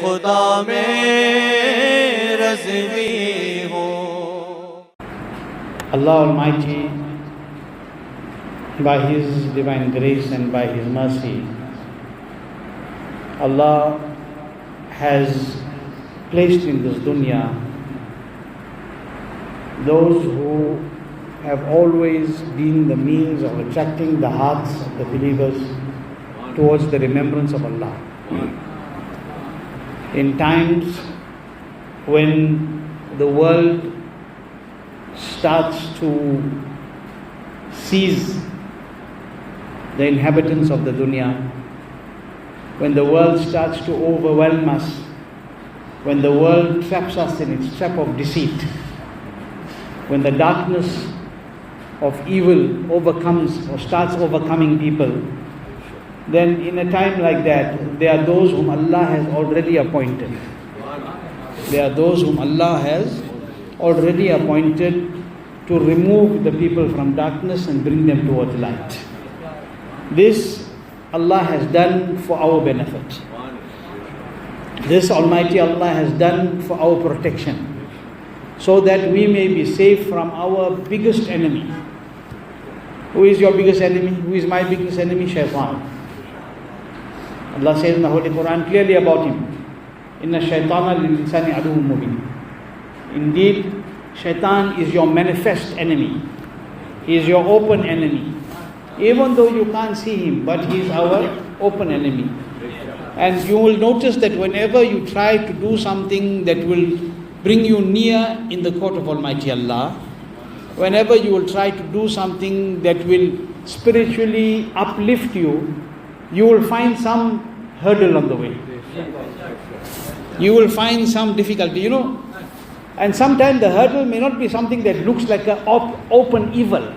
खुदा में रज़वी हो। Allah Almighty, by His divine grace and by His mercy, Allah has placed in this dunya those who have always been the means of attracting the hearts of the believers towards the remembrance of Allah. In times when the world starts to seize the inhabitants of the dunya, when the world starts to overwhelm us, when the world traps us in its trap of deceit, when the darkness of evil overcomes or starts overcoming people, then in a time like that, there are those whom Allah has already appointed. There are those whom Allah has already appointed to remove the people from darkness and bring them towards light. This Allah has done for our benefit. This Almighty Allah has done for our protection, so that we may be safe from our biggest enemy. Who is your biggest enemy? Who is my biggest enemy? Shaitan. Allah says in the Holy Quran clearly about him, Inna shaitana lil insani aduwwun mubin. Indeed, Shaitan is your manifest enemy. He is your open enemy. Even though you can't see him, but he is our open enemy. And you will notice that whenever you try to do something that will bring you near in the court of Almighty Allah, whenever you will try to do something that will spiritually uplift you, you will find some hurdle on the way. You will find some difficulty, and sometimes the hurdle may not be something that looks like an open evil.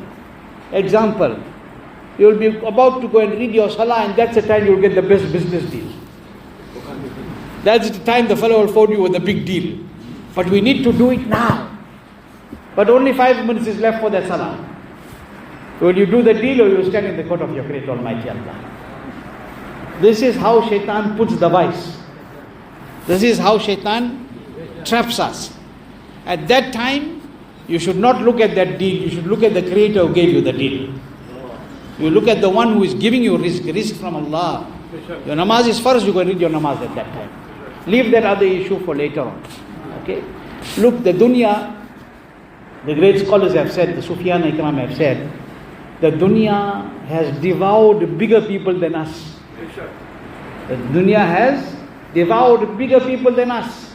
Example, you will be about to go and read your salah, and that's the time you will get the best business deal. That's the time the fellow will phone you with a big deal. But we need to do it now. But only 5 minutes is left for that salah. Will you do the deal, or you will stand in the court of your great Almighty Allah? This is how Shaitan puts the vice. This is how Shaitan traps us. At that time, you should not look at that deal. You should look at the Creator who gave you the deal. You look at the one who is giving you risk from Allah. Your namaz is first, you go and read your namaz at that time. Leave that other issue for later on. Okay? Look, the dunya, the great scholars have said, the Sufyan Ikram have said, the dunya has devoured bigger people than us. The dunya has devoured bigger people than us.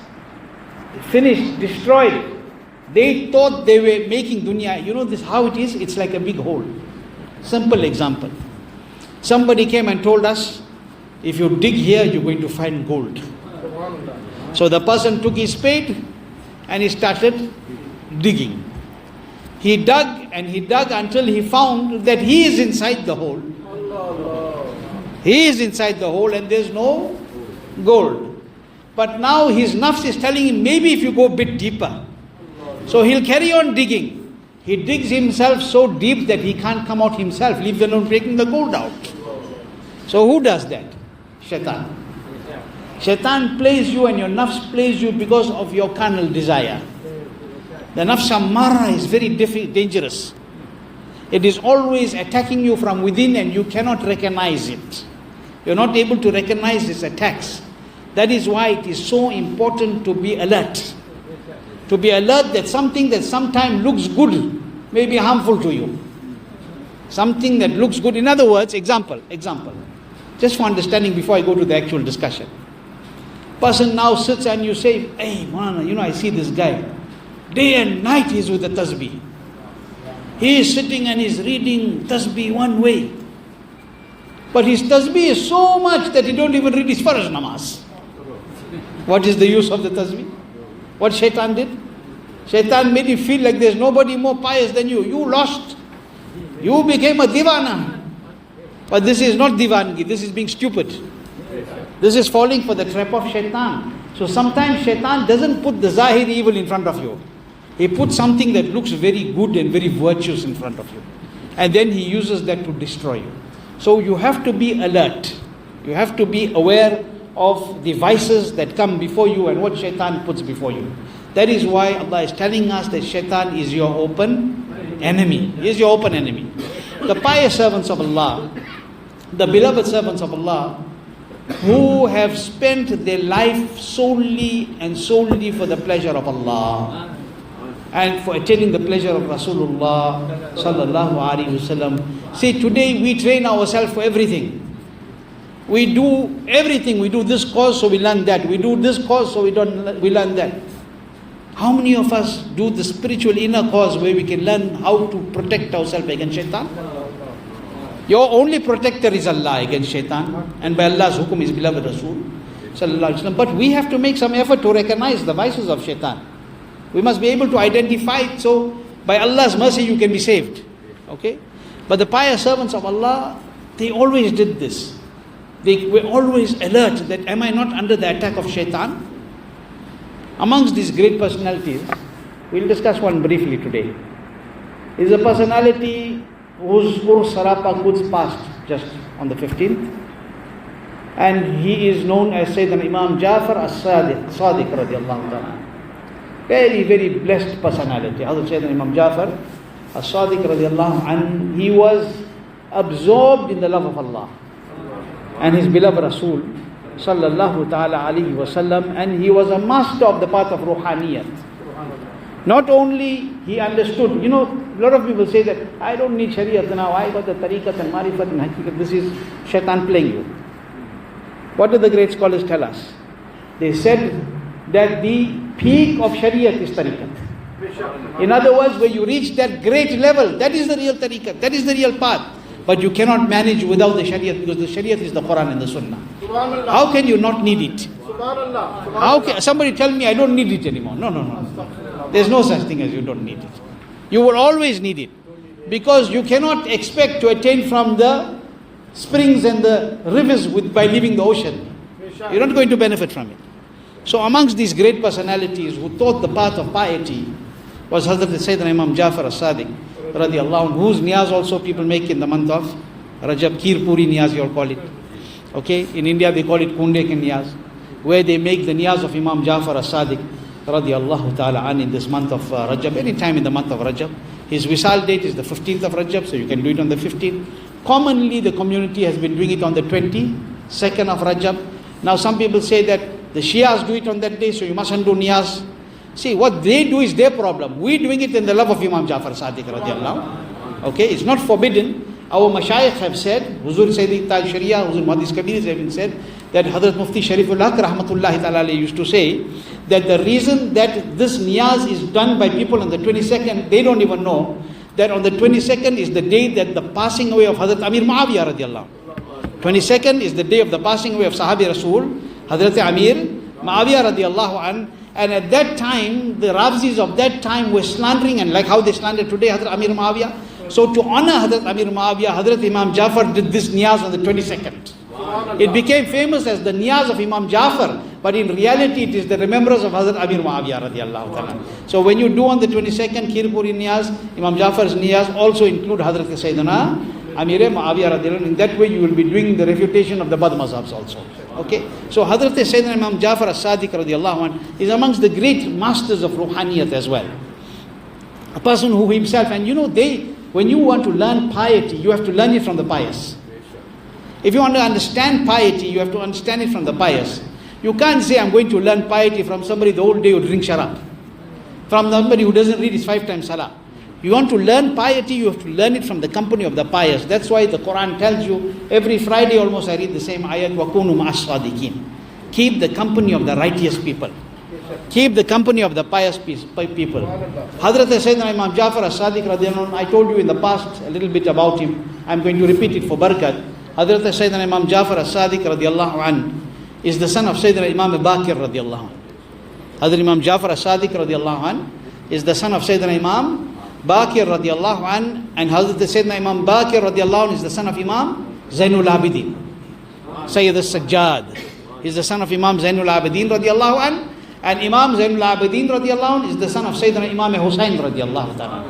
Finished, destroyed. They thought they were making dunya. You know this how it is? It's like a big hole. Simple example. Somebody came and told us, if you dig here, you're going to find gold. So the person took his spade and he started digging. He dug and he dug until he found that he is inside the hole. He is inside the hole and there's no gold. But now his nafs is telling him, maybe if you go a bit deeper. So he'll carry on digging. He digs himself so deep that he can't come out himself, leave alone breaking the gold out. So who does that? Shaitan. Shaitan plays you and your nafs plays you because of your carnal desire. The nafs ammara is very dangerous. It is always attacking you from within and you cannot recognize it. You're not able to recognize its attacks. That is why it is so important to be alert. To be alert that something that sometimes looks good may be harmful to you. Something that looks good. In other words, example. Just for understanding before I go to the actual discussion. Person now sits and you say, hey, man, I see this guy. Day and night he's with the tasbih. He is sitting and he's reading tasbih one way. But his tasbih is so much that he don't even read his faraj namaz. What is the use of the tasbih? What Shaitan did? Shaitan made you feel like there's nobody more pious than you. You lost. You became a divana. But this is not divangi. This is being stupid. This is falling for the trap of Shaitan. So sometimes Shaitan doesn't put the zahir evil in front of you. He puts something that looks very good and very virtuous in front of you. And then he uses that to destroy you. So you have to be alert. You have to be aware of the vices that come before you and what shaitan puts before you. That is why Allah is telling us that shaitan is your open enemy. He is your open enemy. The pious servants of Allah, the beloved servants of Allah, who have spent their life solely and solely for the pleasure of Allah and for attaining the pleasure of Rasulullah sallallahu alaihi wasallam. See, today we train ourselves for everything. We do everything. We do this course, so we learn that. We do this course, so we learn that. How many of us do the spiritual inner course where we can learn how to protect ourselves against shaitan? Your only protector is Allah against shaitan, and by Allah's hukum is beloved Rasul sallallahu alaihi wasallam. But we have to make some effort to recognize the vices of shaitan. We must be able to identify it, so by Allah's mercy you can be saved. Okay? But the pious servants of Allah, they always did this. They were always alert that am I not under the attack of shaitan? Amongst these great personalities, we'll discuss one briefly today. Is a personality whose Urs Sarapa Quds passed just on the 15th. And he is known as Sayyiduna Imam Jafar Saadiq Radi Allahu. Very, very blessed personality. Hazrat Sayyiduna Imam Jafar Saadiq Radi Allahu Anhu, he was absorbed in the love of Allah and his beloved Rasul sallallahu ta'ala alayhi wasallam, and he was a master of the path of Ruhaniyat. Not only he understood, a lot of people say that I don't need Shariat now, I got the Tariqat and Marifat and Haqiqat, this is shaitan playing you. What did the great scholars tell us? They said that the peak of Shariat is Tariqat. In other words, when you reach that great level, that is the real Tariqat, that is the real path. But you cannot manage without the Shariat, because the Shariat is the Quran and the Sunnah. How can you not need it? How can somebody tell me I don't need it anymore? No. There's no such thing as you don't need it. You will always need it, because you cannot expect to attain from the springs and the rivers by leaving the ocean. You're not going to benefit from it. So amongst these great personalities who taught the path of piety was Hazrat Sayyiduna Imam Jafar As-Sadiq Radi Allahu Anhu, whose niyaz also people make in the month of Rajab. Kheer Puri niyaz you all call it. Okay, in India they call it Kunde ke niyaz, where they make the niyaz of Imam Jafar As-Sadiq Radi Allahu ta'ala an in this month of Rajab, any time in the month of Rajab. His Wisal date is the 15th of Rajab, so you can do it on the 15th. Commonly the community has been doing it on the 22nd of Rajab. Now some people say that the Shias do it on that day, so you mustn't do niyaz. See, what they do is their problem. We doing it in the love of Imam Jafar Sadiq Radi Allahu. Okay, it's not forbidden. Our mashayikh have said, Huzur Sayyidi Taj Sharia, Huzur Muhaddis Kabir have even said that Hazrat Mufti Shariful Haq Rahmatullahi Ta'ala used to say that the reason that this niyaz is done by people on the 22nd, they don't even know that on the 22nd is the day that the passing away of Hazrat Amir Muawiyah Radi Allahu. 22nd is the day of the passing away of Sahabi Rasul, Hazrat Amir Muawiyah Radi Allahu Anhu. And at that time, the Razvis of that time were slandering, and like how they slander today Hazrat Amir Muawiyah. So to honor Hazrat Amir Muawiyah, Hazrat Imam Jafar did this niyaz on the 22nd. It became famous as the niyaz of Imam Jafar, but in reality it is the remembrance of Hazrat Amir Muawiyah radiallahu ta'ala. So when you do on the 22nd Kheer Puri niyaz, Imam Jafar's niyaz also include Hazrat Sayyiduna Amir Muawiyah radiallahu. In that way you will be doing the refutation of the Bad Mazhabs also. Okay, so Hazrat Sayyidina Imam Jafar As-Sadiq Radiallahu Anhu is amongst the great masters of Ruhaniyat as well. A person who himself, and when you want to learn piety, you have to learn it from the pious. If you want to understand piety, you have to understand it from the pious. You can't say I'm going to learn piety from somebody the whole day who drinks sharab, from somebody who doesn't read his 5 times salah. You want to learn piety, you have to learn it from the company of the pious. That's why the Quran tells you, every Friday almost I read the same ayat, وَكُونُوا مَعَ الصَّادِقِينَ. Keep the company of the righteous people. Keep the company of the pious people. Hazrat Sayyidina Imam Jafar As-Sadiq Radiallahu Anhu, I told you in the past a little bit about him. I'm going to repeat it for barakat. Hazrat Sayyidina Imam Jafar As-Sadiq Radiallahu Anhu is the son of Sayyidina Imam Baqir Radiallahu Anhu. Hazrat Imam Jafar As-Sadiq Radiallahu Anhu is the son of Sayyidina Imam Baqir radiallahu an, and Hazrat Sayyidina Imam Baqir radiallahu an is the son of Imam Zainul Abidin, Sayyid al-Sajjad. He is the son of Imam Zainul Abidin radiallahu an, and Imam Zainul Abidin radiallahu an is the son of Sayyidina Imam Hussain radiallahu ta'ala.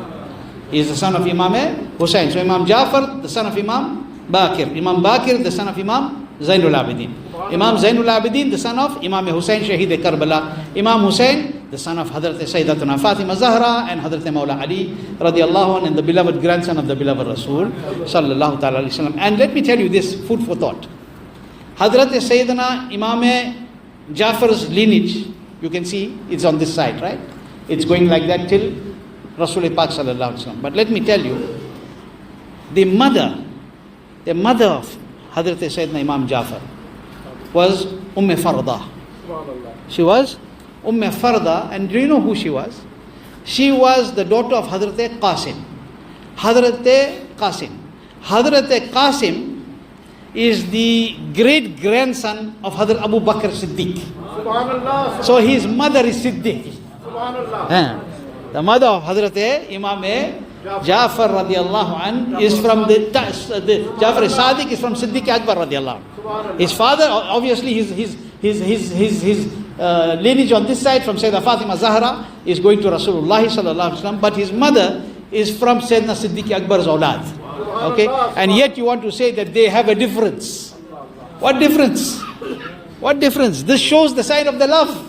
He is the son of Imam Hussain. So Imam Jafar, the son of Imam Baqir. Imam Baqir, the son of Imam Zainul Abidin. Imam Zainul Abidin, the son of Imam Hussain, Shaheed Karbala. Imam Hussain, the son of Hazrat Sayyidatuna Fatima Zahra and Hazrat Mawla Ali Radi Allahu Anhu, and the beloved grandson of the beloved Rasul Sallallahu Ta'ala Alaihi Wasallam. And let me tell you this, food for thought. Hazrat Sayyidina Imam Jafar's lineage, you can see it's on this side, right? It's going like that till Rasul Pak Sallallahu Alaihi Wasallam. But let me tell you, the mother of Hazrat Sayyidina Imam Jafar was Farda. She was Farda, and do you know who she was? She was the daughter of Hazrat Cassim. Hazrat Cassim. Hazrat Cassim is the great grandson of Hazrat Abu Bakr Siddiq. So his mother is Siddiq. The mother of Hazrat Imam Jafar Radi Allahu Anhu is from the Jafar Saadiq is from Siddiq Akbar Radi Allahu Anhu. His father, obviously his lineage on this side from Sayyidina Fatima Zahra is going to Rasulullah Sallallahu Alaihi Wasallam, but his mother is from Sayyidina Siddiq Akbar's awlad. Okay, and yet you want to say that they have a difference. What difference? What difference? This shows the sign of the love.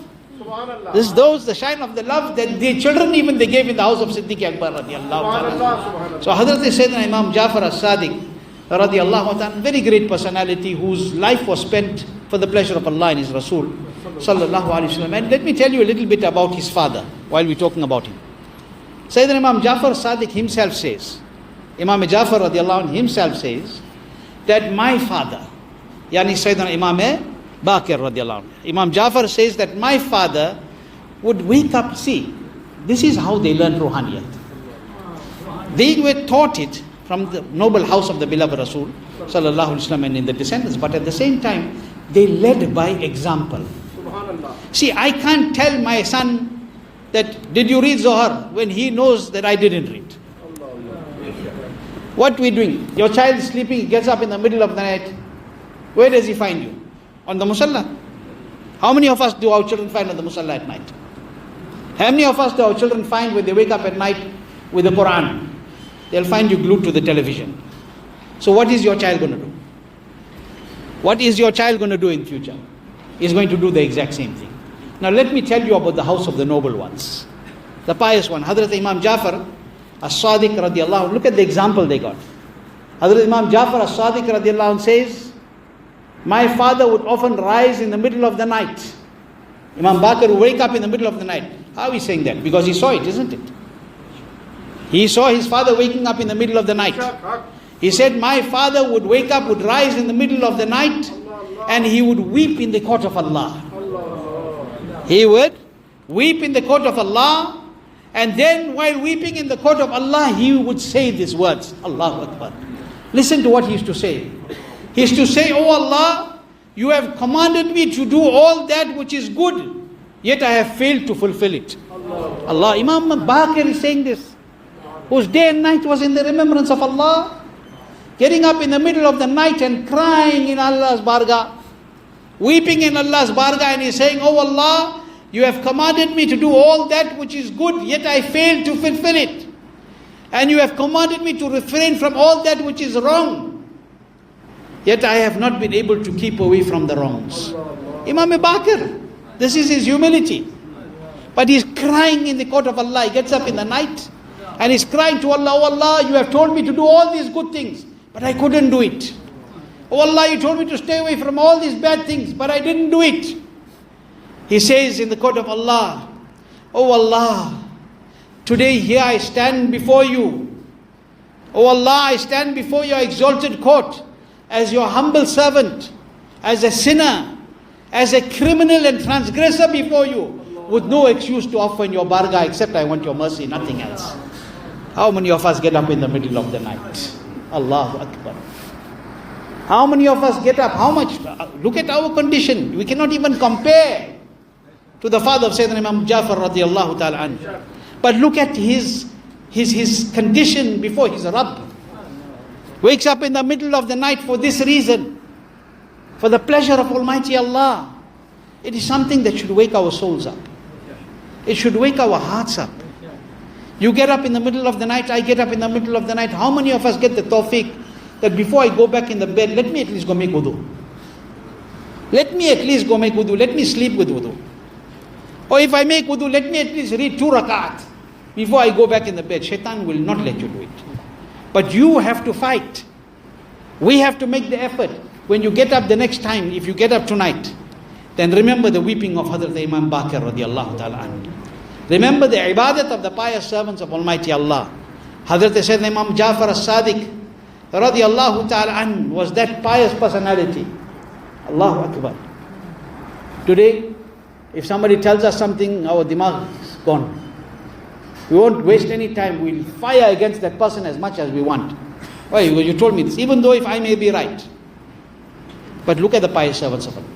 This shows the shine of the love that the children even they gave in the house of Siddiq Akbar radiallahu anhu. So Hazrat Sayyidina Imam Jafar as-Saadiq radiallahu anhu, very great personality whose life was spent for the pleasure of Allah and His Rasul sallallahu alaihi wasallam. And let me tell you a little bit about his father while we're talking about him. Sayyidina Imam Jafar as-Saadiq himself says, Imam Jafar radiallahu anhu himself says that my father, yani Sayyidina Imam Baqir radiallahu anhu. Imam Jafar says that my father would wake up, see, this is how they learned Ruhaniyat. They were taught it from the noble house of the beloved Rasul sallallahu alaihi wasallam and in the descendants, but at the same time, they led by example. See, I can't tell my son that, did you read Zohar, when he knows that I didn't read. What we doing? Your child is sleeping, he gets up in the middle of the night. Where does he find you? On the musalla. How many of us do our children find on the musalla at night? How many of us do our children find when they wake up at night with the Quran? They'll find you glued to the television. So what is your child going to do? What is your child going to do in future? He's going to do the exact same thing. Now let me tell you about the house of the noble ones. The pious one, Hazrat Imam Jafar as-Saadiq radiallahu anhu. Look at the example they got. Hazrat Imam Jafar as-Saadiq radiallahu anhu says, my father would often rise in the middle of the night. Imam Baqir would wake up in the middle of the night. How is he saying that? Because he saw it, isn't it? He saw his father waking up in the middle of the night. He said, my father would wake up, would rise in the middle of the night, and he would weep in the court of Allah. He would weep in the court of Allah, and then while weeping in the court of Allah, he would say these words, Allahu Akbar. Listen to what he used to say. He used to say, oh Allah, you have commanded me to do all that which is good, yet I have failed to fulfill it. Allah. Imam Baqir is saying this, whose day and night was in the remembrance of Allah, getting up in the middle of the night and crying in Allah's bargah, weeping in Allah's bargah, and he's saying, oh Allah, you have commanded me to do all that which is good, yet I failed to fulfill it. And you have commanded me to refrain from all that which is wrong, yet I have not been able to keep away from the wrongs. Imam Baqir, this is his humility. But he's crying in the court of Allah. He gets up in the night and he's crying to Allah, oh Allah, you have told me to do all these good things, but I couldn't do it. Oh Allah, you told me to stay away from all these bad things, but I didn't do it. He says in the court of Allah, oh Allah, today here I stand before you. Oh Allah, I stand before your exalted court as your humble servant, as a sinner, as a criminal and transgressor before you, with no excuse to offer in your bargah except I want your mercy, nothing else. How many of us get up in the middle of the night? Allahu Akbar. How many of us get up? How much? Look at our condition. We cannot even compare to the father of Sayyidina Imam Jafar radiallahu ta'ala anhu. But look at his condition before his Rabb. Wakes up in the middle of the night for this reason, for the pleasure of Almighty Allah. It is something that should wake our souls up. It should wake our hearts up. You get up in the middle of the night, I get up in the middle of the night. How many of us get the tawfiq that before I go back in the bed, let me at least go make wudu? Let me at least go make wudu. Let me sleep with wudu. Or if I make wudu, let me at least read 2 rakat before I go back in the bed. Shaitan will not let you do it. But you have to fight. We have to make the effort. When you get up the next time, if you get up tonight, then remember the weeping of Hazrat Imam Baqir Radi Allahu Anhu. Remember the ibadat of the pious servants of Almighty Allah. Hazrat Sayyiduna Imam Jafar As-Saadiq Radi Allahu Anhu was that pious personality. Allahu Akbar. Today, if somebody tells us something, our dimagh is gone. We won't waste any time. We'll fire against that person as much as we want. Why? Because you told me this. Even though if I may be right. But look at the pious servants of Allah.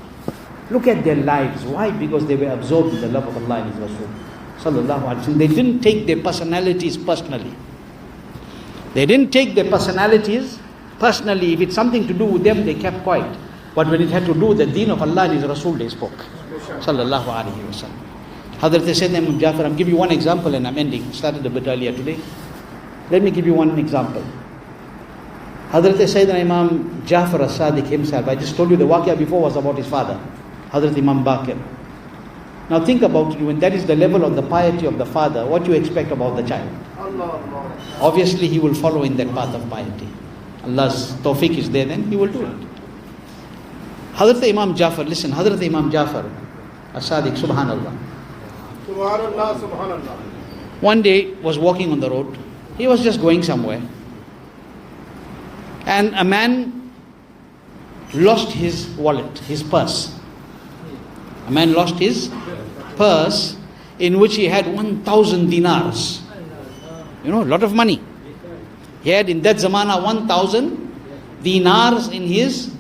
Look at their lives. Why? Because they were absorbed in the love of Allah and His Rasul. Sallallahu Alaihi Wasallam. They didn't take their personalities personally. They didn't take their personalities personally. If it's something to do with them, they kept quiet. But when it had to do with the deen of Allah and His Rasul, they spoke. Sallallahu Alaihi Wasallam. Hazrat Sayyidina Imam Jafar, I'll give you one example and I'm ending. Started a bit earlier today. Let me give you one example. Hazrat Sayyidina Imam Jafar As-Sadiq himself, I just told you the waqia before was about his father, Hazrat Imam Baqir. Now think about it, when that is the level of the piety of the father, what do you expect about the child? Obviously he will follow in that path of piety. Allah's tawfiq is there, then he will do it. Hazrat Imam Jafar, listen, Hazrat Imam Jafar As-Sadiq, subhanallah. Subhanallah, subhanallah. One day was walking on the road. He was just going somewhere. And a man lost his wallet, his purse. A man lost his purse in which he had 1,000 dinars. You know, a lot of money. He had in that zamana 1,000 dinars in his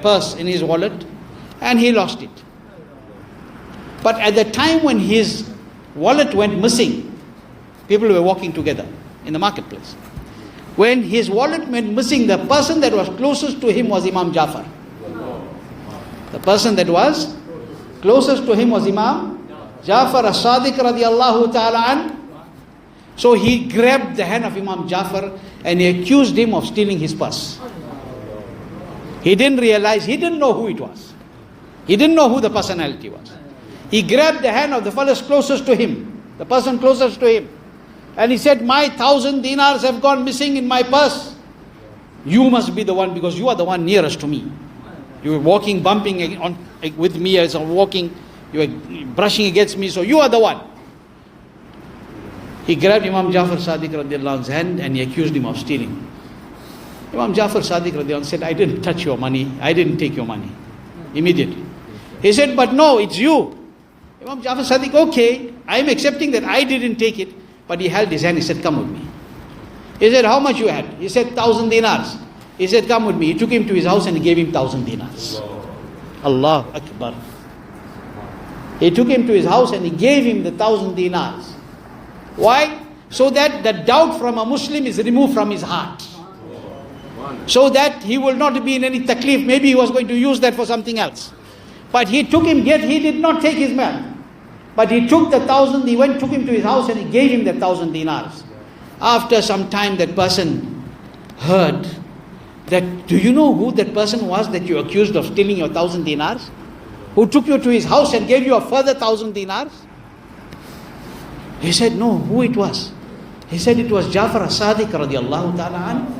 purse, in his wallet, and he lost it. But at the time when his wallet went missing, people were walking together in the marketplace. When his wallet went missing, the person that was closest to him was Imam Jafar. The person that was closest to him was Imam Jafar As-Sadiq Radi Allahu Anhu. So he grabbed the hand of Imam Jafar and he accused him of stealing his purse. He didn't realize, he didn't know who it was. He didn't know who the personality was. He grabbed the hand of the fellow closest to him, the person closest to him. And he said, my 1,000 dinars have gone missing in my purse. You must be the one because you are the one nearest to me. You were walking, bumping on with me as I'm walking. You were brushing against me, so you are the one. He grabbed Imam Jafar Saadiq Radi Allahu Anhu's hand and he accused him of stealing. Imam Jafar Saadiq Radi Allahu Anhu said, I didn't touch your money. I didn't take your money. Immediately. He said, but no, it's you. Imam Jafar Saadiq, okay, I am accepting that I didn't take it. But he held his hand, he said, come with me. He said, how much you had? He said, 1,000 dinars. He said, come with me. He took him to his house and he gave him 1,000 dinars. Allahu Akbar. He took him to his house and he gave him the 1,000 dinars. Why? So that the doubt from a Muslim is removed from his heart. So that he will not be in any taklif. Maybe he was going to use that for something else. But he took him, yet he did not take his man. But he took the 1,000, he took him to his house and he gave him the 1,000 dinars. After some time that person heard that, do you know who that person was that you accused of stealing your 1,000 dinars? Who took you to his house and gave you a further 1,000 dinars? He said, no, who it was? He said it was Jafar As-Sadiq Radi Allahu Anhu.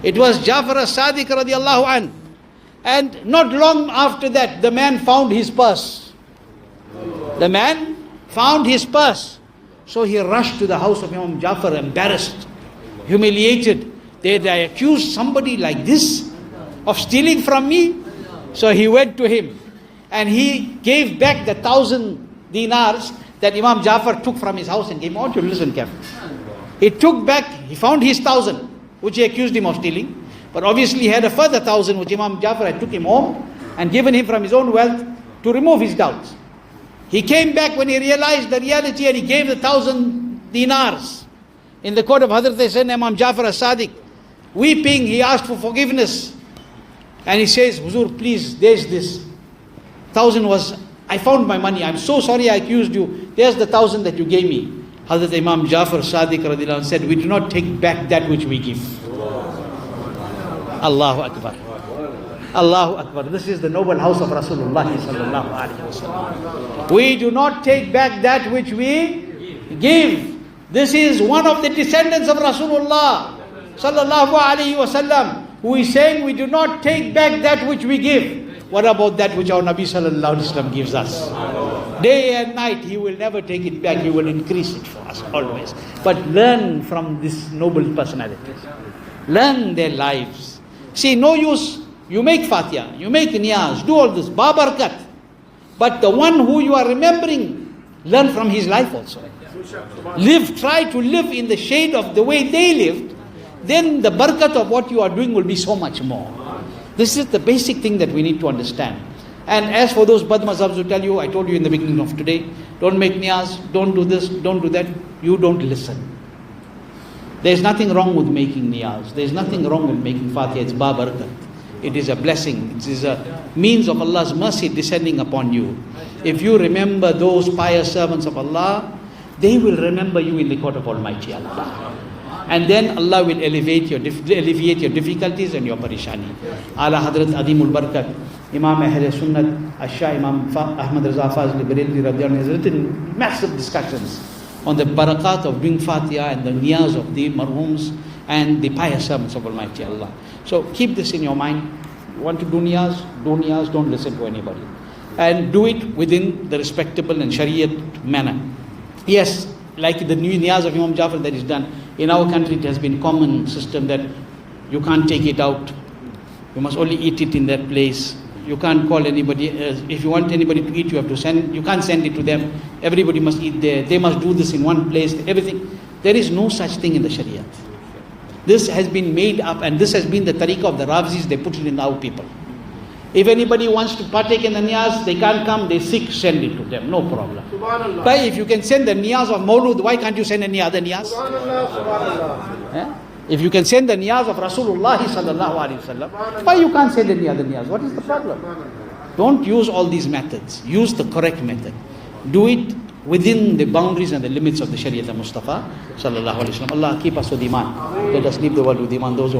It was Jafar As-Sadiq Radi Allahu Anhu. And not long after that, the man found his purse. The man found his purse. So he rushed to the house of Imam Jafar, embarrassed, humiliated. They accused somebody like this of stealing from me. So he went to him and he gave back the 1,000 dinars that Imam Jafar took from his house and gave him. I want you to listen carefully. He took back, he found his 1,000, which he accused him of stealing. But obviously he had a further 1,000 which Imam Jafar had took him home and given him from his own wealth to remove his doubts. He came back when he realized the reality and he gave the 1,000 dinars in the court of Hazrat Sayyidina Imam Jafar As-Sadiq. Weeping, he asked for forgiveness. And he says, Huzur, please, there's this 1,000 was, I found my money. I'm so sorry I accused you. There's the 1,000 that you gave me. Hazrat Imam Jafar Saadiq Radi Allahu Anhu said, we do not take back that which we give. Allahu Akbar. Allahu Akbar. This is the noble house of Rasulullah sallallahu alaihi wasallam. We do not take back that which we give. This is one of the descendants of Rasulullah sallallahu alaihi wasallam, who is saying we do not take back that which we give. What about that which our Nabi sallallahu alaihi wasallam gives us? Day and night, he will never take it back. He will increase it for us always. But learn from these noble personalities. Learn their lives. See, no use. You make Fatiha, you make Niyaz, do all this, Babarakat. But the one who you are remembering, learn from his life also. Try to live in the shade of the way they lived. Then the barakat of what you are doing will be so much more. This is the basic thing that we need to understand. And as for those bad mazhabs who tell you, I told you in the beginning of today, don't make niyaz, don't do this, don't do that, you don't listen. There's nothing wrong with making niyaz. There's nothing wrong with making Fatiha. It's babarakat. It is a blessing. It is a means of Allah's mercy descending upon you. If you remember those pious servants of Allah, they will remember you in the court of Almighty Allah. And then Allah will alleviate your difficulties and your parishani. Ala Hazrat Adimul Barakat, Imam Ahl Sunnat, Ashah Imam Ahmad Raza Fazli Barelvi Radi Allahu Anhu has written massive discussions on the barakat of doing Fatiha and the niyaz of the marhums and the pious servants of Almighty Allah. So keep this in your mind. You want to do niyaz, don't listen to anybody. And do it within the respectable and Shariat manner. Yes, like the new niyaz of Imam Jafar that is done. In our country it has been common system that you can't take it out. You must only eat it in that place. You can't call anybody. If you want anybody to eat, you have to send. You can't send it to them. Everybody must eat there. They must do this in one place. Everything. There is no such thing in the Shariat. This has been made up, and this has been the tariqah of the Razvis. They put it in our people. If anybody wants to partake in the niyaz, they can't come, they sick, send it to them, no problem. But if you can send the niyaz of Mawlud, why can't you send any other niyaz? If you can send the niyaz of Rasulullah sallallahu alaihi wasallam, why you can't send any other niyaz? What is the problem? Don't use all these methods. Use the correct method. Do it within the boundaries and the limits of the Shariat of Mustafa sallallahu alaihi wasallam. Allah keep us with iman. Let us leave the world with iman. Those who are